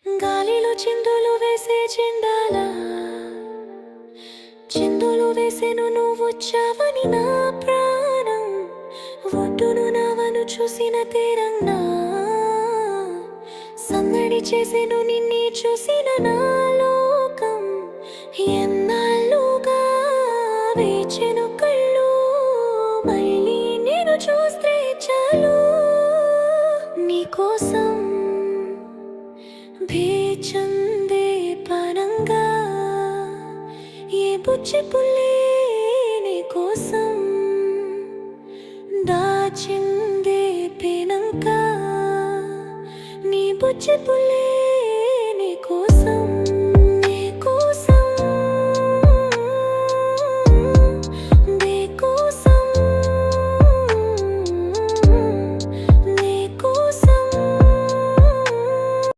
గాలిలో చిందులు వేసే చెండాల చిందులు వేసేను నువ్వొచ్చావని నా ప్రాణం ఒడ్డును నావను చూసిన తీరంగా సందడి చేసేను నిన్నే చూసిన నా లోకం ఎన్నాళ్ళుగా వేచెను కళ్ళు మళ్ళీ నేను చూస్తే చాలు నీకోసం వేచందే పరంగా ఏ బుచ్చి పుల్లే నీ కోసం దాచిందే పేనంక నీ బుచ్చి పుల్లే